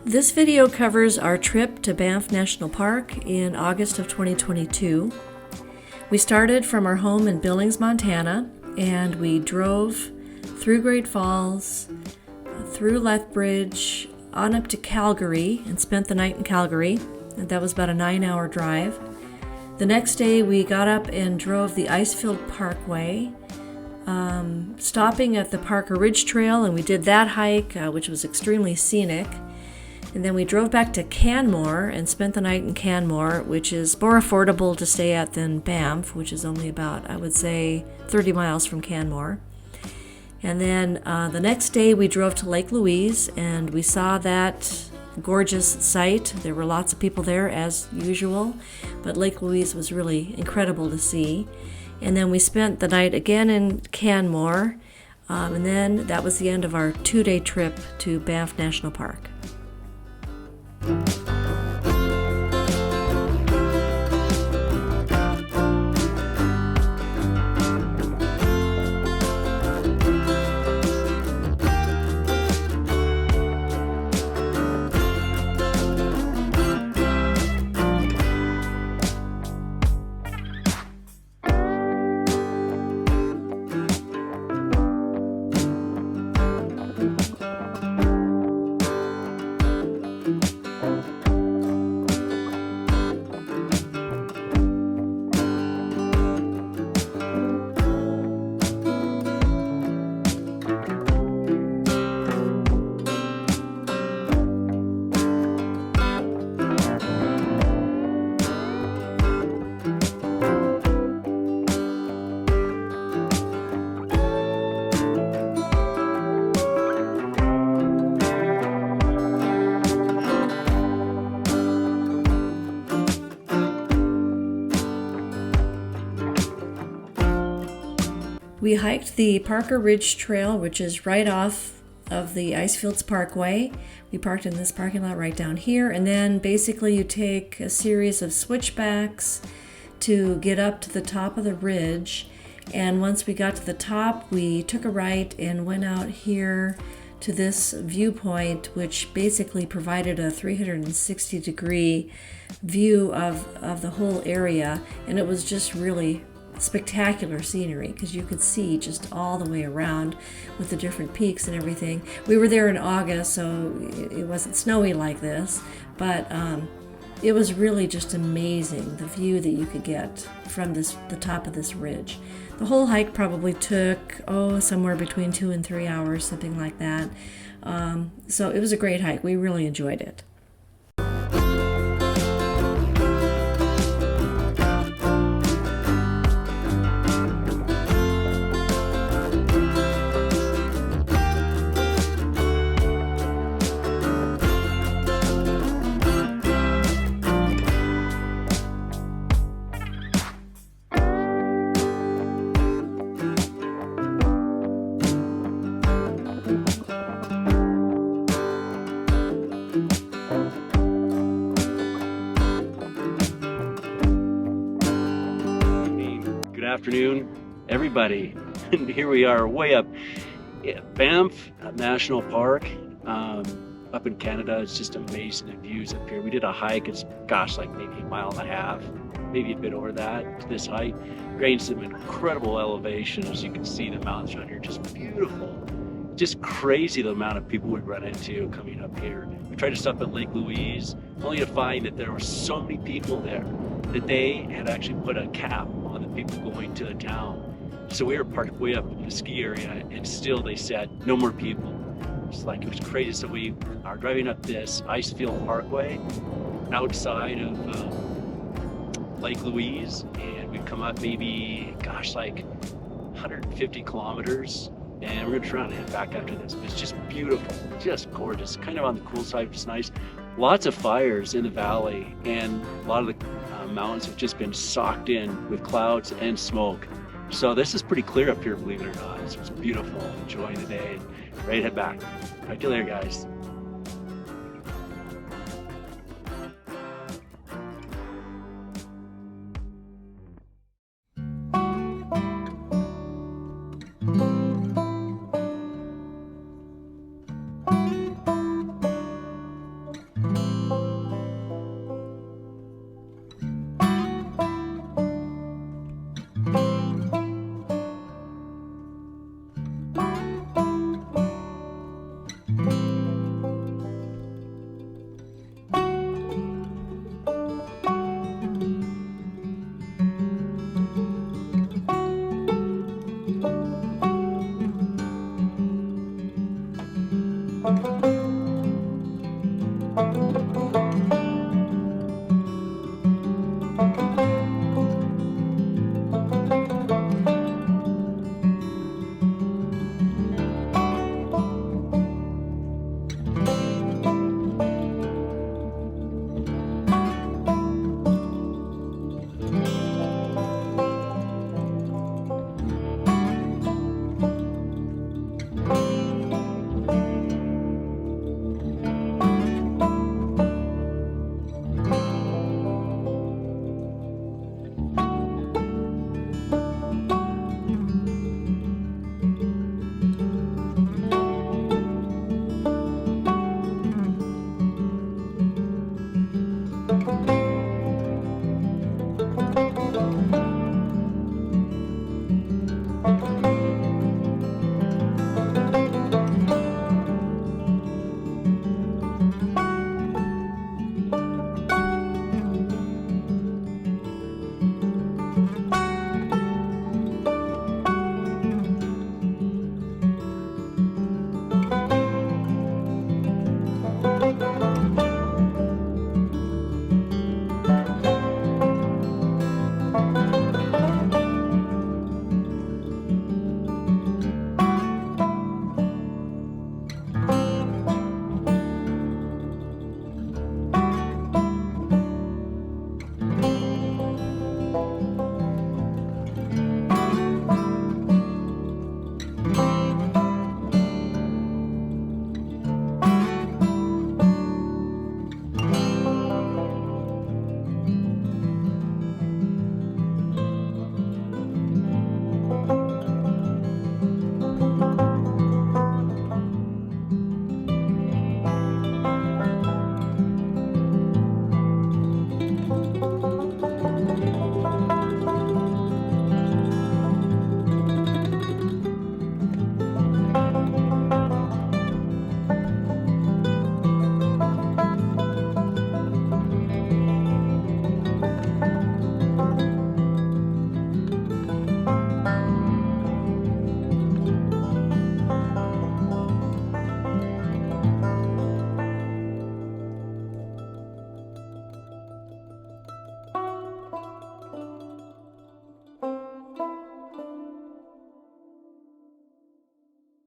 This video covers our trip to Banff National Park in August of 2022. We started from our home in Billings, Montana, and we drove through Great Falls, through Lethbridge, on up to Calgary, and spent the night in Calgary. And that was about a 9-hour drive. The next day we got up and drove the Icefields Parkway, stopping at the Parker Ridge Trail, and we did that hike, which was extremely scenic. And then we drove back to Canmore and spent the night in Canmore, which is more affordable to stay at than Banff, which is only about, I would say, 30 miles from Canmore. And then the next day we drove to Lake Louise, and we saw that gorgeous site. There were lots of people there as usual, but Lake Louise was really incredible to see. And then we spent the night again in Canmore, and then that was the end of our 2-day trip to Banff National Park. We hiked the Parker Ridge Trail, which is right off of the Icefields Parkway. We parked in this parking lot right down here, and then basically you take a series of switchbacks to get up to the top of the ridge. And once we got to the top, we took a right and went out here to this viewpoint, which basically provided a 360-degree view of the whole area, and it was just really spectacular scenery because you could see just all the way around with the different peaks and everything. We were there in August, so it wasn't snowy like this, but it was really just amazing, the view that you could get from the top of this ridge. The whole hike probably took somewhere between 2 and 3 hours, something like that. So it was a great hike. We really enjoyed it. Afternoon, everybody. And here we are way up at Banff National Park, up in Canada. It's just amazing, the views up here. We did a hike. It's like maybe 1.5 miles, maybe a bit over that to this height. Gained some incredible elevation. As you can see, the mountains around here just beautiful. Just crazy the amount of people we run into coming up here. We tried to stop at Lake Louise, only to find that there were so many people there that they had actually put a cap on the people going to the town. So we were parked way up in the ski area, and still they said no more people. It was crazy. So we are driving up this Icefields Parkway outside of Lake Louise, and we've come up maybe, like 150 kilometers. And we're gonna try and head back after this. It's just beautiful, just gorgeous, kind of on the cool side, just nice. Lots of fires in the valley, and a lot of the mountains have just been socked in with clouds and smoke. So this is pretty clear up here, believe it or not. So it's beautiful, enjoying the day, ready to head back. Talk to you later, guys.